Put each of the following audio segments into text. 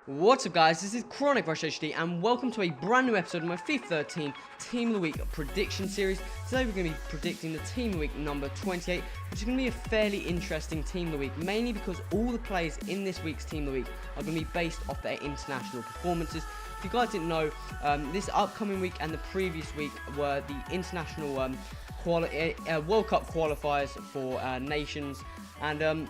What's up guys, this is Chronic Rush HD and welcome to a brand new episode of my FIFA 13 Team of the Week prediction series. Today we're going to be predicting the Team of the Week number 28, which is going to be a fairly interesting Team of the Week, mainly because all the players in this week's Team of the Week are going to be based off their international performances. If you guys didn't know, this upcoming week and the previous week were the international World Cup qualifiers for nations, and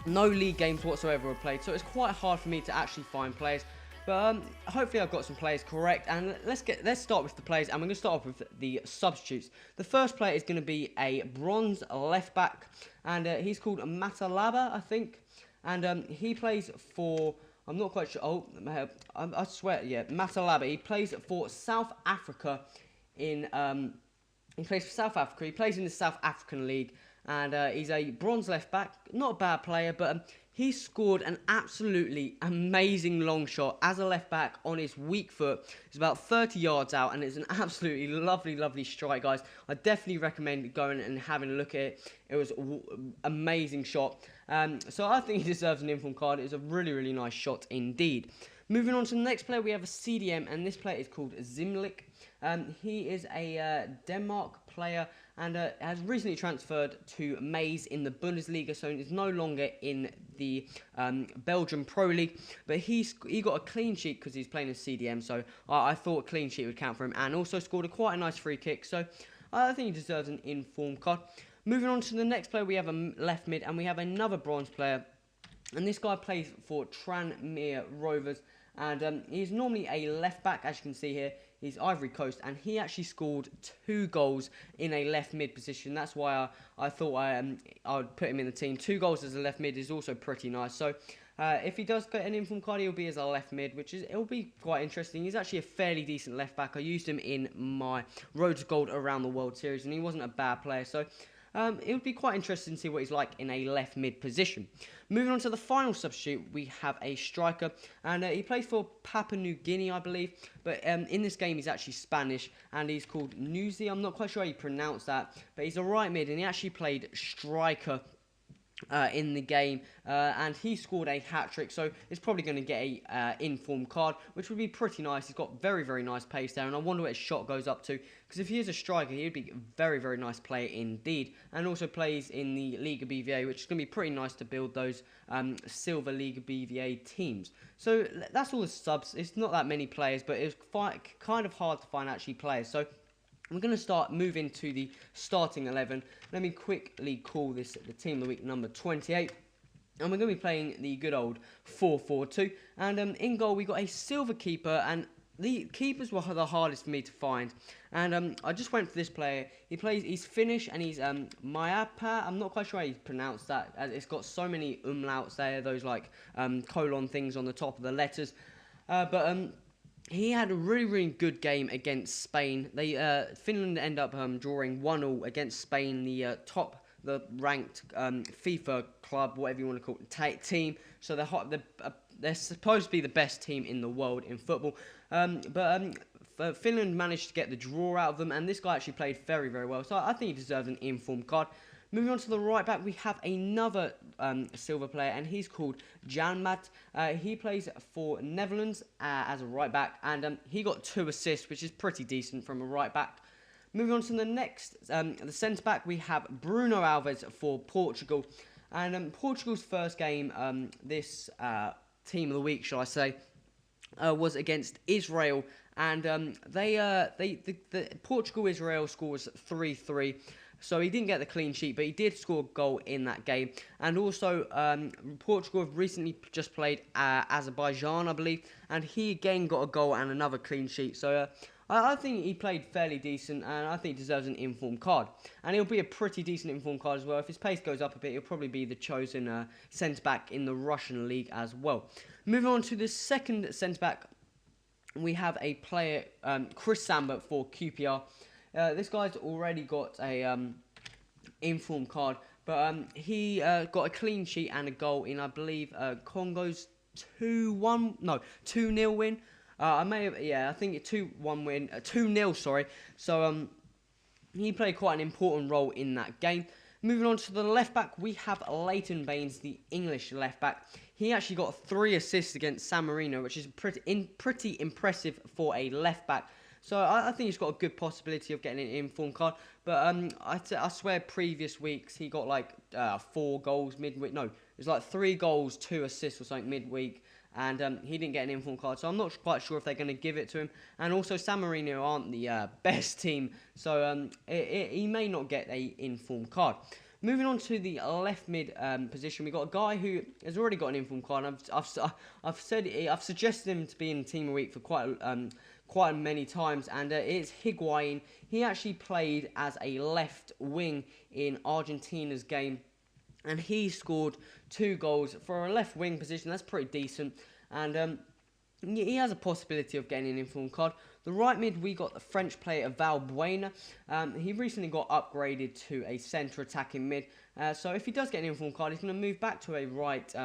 no league games whatsoever were played, so it's quite hard for me to actually find players. But hopefully I've got some players correct, and let's start with the players, and we're going to start off with the substitutes. The first player is going to be a bronze left back, and he's called Matalaba, I think, and he plays for, I'm not quite sure. Oh, I swear, yeah, Matalaba. He plays for South Africa He plays for South Africa. He plays in the South African League, and he's a bronze left back. Not a bad player, but he scored an absolutely amazing long shot as a left back on his weak foot. It's about 30 yards out, and it's an absolutely lovely strike, guys. I definitely recommend going and having a look at it. It was an amazing shot. So I think he deserves an inform card. It was a really nice shot indeed. Moving on to the next player, we have a CDM, and this player is called Zimlik. He is a Denmark player and has recently transferred to Mainz in the Bundesliga, so he's no longer in the Belgian Pro League. But he got a clean sheet because he's playing as CDM, so I thought a clean sheet would count for him, and also scored quite a nice free kick, so I think he deserves an inform card. Moving on to the next player, we have a left mid, and we have another bronze player, and this guy plays for Tranmere Rovers. And he's normally a left back, as you can see here. He's Ivory Coast, and he actually scored 2 goals in a left mid position. That's why I thought I would put him in the team. 2 goals as a left mid is also pretty nice. So if he does get an inform card, he'll be as a left mid, it'll be quite interesting. He's actually a fairly decent left back. I used him in my Road to Gold Around the World series, and he wasn't a bad player. So it would be quite interesting to see what he's like in a left mid position. Moving on to the final substitute, we have a striker, and he plays for Papua New Guinea, I believe, but in this game he's actually Spanish, and he's called Nuzi. I'm not quite sure how you pronounce that, but he's a right mid, and he actually played striker in the game, and he scored a hat-trick, so he's probably going to get a inform card, which would be pretty nice. He's got very nice pace there, and I wonder what his shot goes up to, because if he is a striker, he would be a very nice player indeed, and also plays in the Liga BVA, which is going to be pretty nice to build those Silver Liga BVA teams. So that's all the subs. It's not that many players, but it's kind of hard to find actually players, so we're going to move into the starting 11. Let me quickly call this the Team of the Week number 28. And we're going to be playing the good old 4-4-2. And in goal, we got a silver keeper. And the keepers were the hardest for me to find. And I just went for this player. He's Finnish, and he's Mayapa. I'm not quite sure how you pronounce that. It's got so many umlauts there, those like colon things on the top of the letters. He had a really good game against Spain. Finland end up drawing 1-1 against Spain, the ranked FIFA club, whatever you want to call it, team. So they're supposed to be the best team in the world in football. Finland managed to get the draw out of them, and this guy actually played very well. So I think he deserves an inform card. Moving on to the right back, we have another silver player, and he's called Janmaat. He plays for Netherlands as a right back, and he got 2 assists, which is pretty decent from a right back. Moving on to the next, the centre back, we have Bruno Alves for Portugal, and Portugal's first game this Team of the Week, shall I say, was against Israel, and the Portugal-Israel score was 3-3. So he didn't get the clean sheet, but he did score a goal in that game. And also, Portugal have recently just played Azerbaijan, I believe, and he again got a goal and another clean sheet. So I think he played fairly decent, and I think he deserves an inform card. And he'll be a pretty decent inform card as well. If his pace goes up a bit, he'll probably be the chosen centre-back in the Russian league as well. Moving on to the second centre-back, we have a player, Chris Samba for QPR. This guy's already got a inform card, but he got a clean sheet and a goal in, I believe, Congo's 2-0 win. I think a 2-1 win, 2-0, sorry. So he played quite an important role in that game. Moving on to the left back, we have Leighton Baines, the English left back. He actually got 3 assists against San Marino, which is pretty impressive for a left back. So I think he's got a good possibility of getting an inform card. But I swear previous weeks he got like 4 goals midweek. No, it was like 3 goals, 2 assists or something midweek. And he didn't get an inform card, so I'm not quite sure if they're going to give it to him. And also, San Marino aren't the best team, so he may not get an inform card. Moving on to the left mid position, we got a guy who has already got an inform card. I've suggested him to be in Team of the Week for quite many times, and it's Higuain. He actually played as a left wing in Argentina's game. And he scored 2 goals for a left wing position. That's pretty decent. And he has a possibility of getting an inform card. The right mid, we got the French player Valbuena. He recently got upgraded to a centre attacking mid. So if he does get an inform card, he's going to move back to a right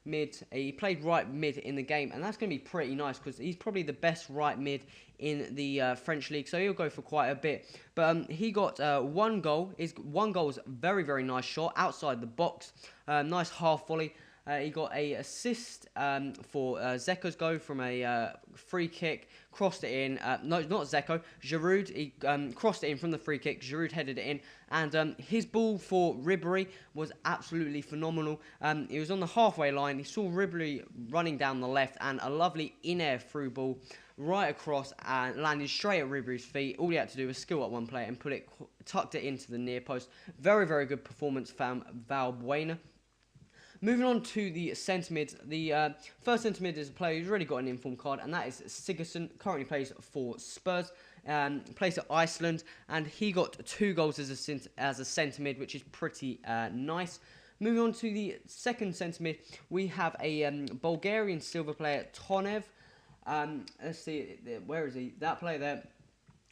mid. He played right mid in the game, and that's going to be pretty nice because he's probably the best right mid in the French league, so he'll go for quite a bit. But he got 1 goal. His 1 goal was a very, very nice shot outside the box. Nice half volley. He got a assist for Zeko's goal from a free kick, crossed it in. No, not Zeko, Giroud. He crossed it in from the free kick. Giroud headed it in, and his ball for Ribery was absolutely phenomenal. He was on the halfway line. He saw Ribery running down the left, and a lovely in-air through ball right across and landed straight at Ribery's feet. All he had to do was skill up one player and tucked it into the near post. Very, very good performance from Valbuena. Moving on to the centre mids. The first centre mid is a player who's already got an inform card, and that is Sigurdsson. Currently plays for Spurs. Plays at Iceland, and he got 2 goals as a centre mid, which is pretty nice. Moving on to the second centre mid, we have a Bulgarian silver player, Tonev. Let's see, where is he? That player there.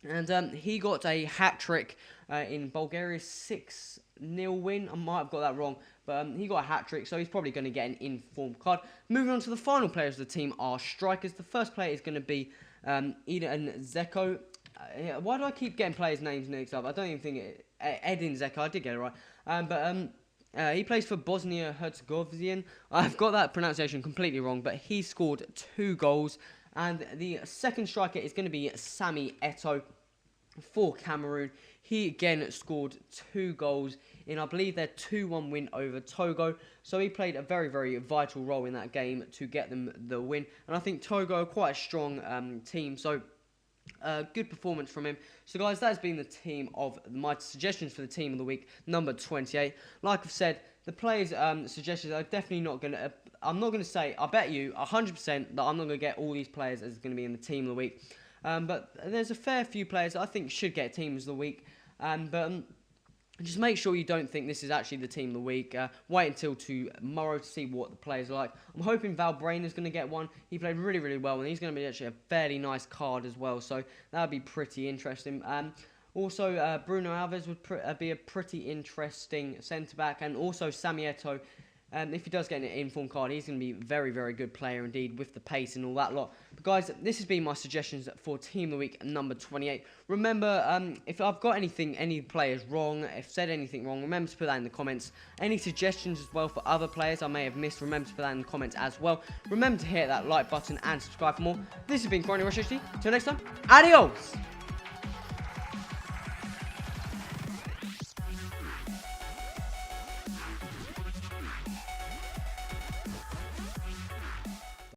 And he got a hat-trick in Bulgaria's 6-0 win. I might have got that wrong, but he got a hat-trick, so he's probably going to get an inform card. Moving on to the final players of the team are strikers. The first player is going to be Edin Dzeko. Why do I keep getting players' names mixed up? I don't even think Edin Dzeko. I did get it right. He plays for Bosnia-Herzegovina. I've got that pronunciation completely wrong, but he scored 2 goals. And the second striker is going to be Sami Eto'o for Cameroon. He again scored 2 goals in, I believe, their 2-1 win over Togo. So he played a very, very vital role in that game to get them the win. And I think Togo are quite a strong team. So good performance from him. So guys, that's been the team of my suggestions for the team of the week, number 28. Like I've said, the players' suggestions are definitely not going to... I'm not going to say, I bet you 100% that I'm not going to get all these players as going to be in the team of the week. But there's a fair few players that I think should get teams of the week. But just make sure you don't think this is actually the team of the week. Wait until tomorrow to see what the players are like. I'm hoping Valbuena is going to get one. He played really, really well, and he's going to be actually a fairly nice card as well. So that would be pretty interesting. Also, Bruno Alves would be a pretty interesting centre-back, and also Sami Eto'o. If he does get an inform card, he's going to be a very, very good player indeed with the pace and all that lot. But guys, this has been my suggestions for Team of the Week number 28. Remember, if I've got any players wrong, if said anything wrong, remember to put that in the comments. Any suggestions as well for other players I may have missed, remember to put that in the comments as well. Remember to hit that like button and subscribe for more. This has been Chronic Rush HD. Till next time, adios!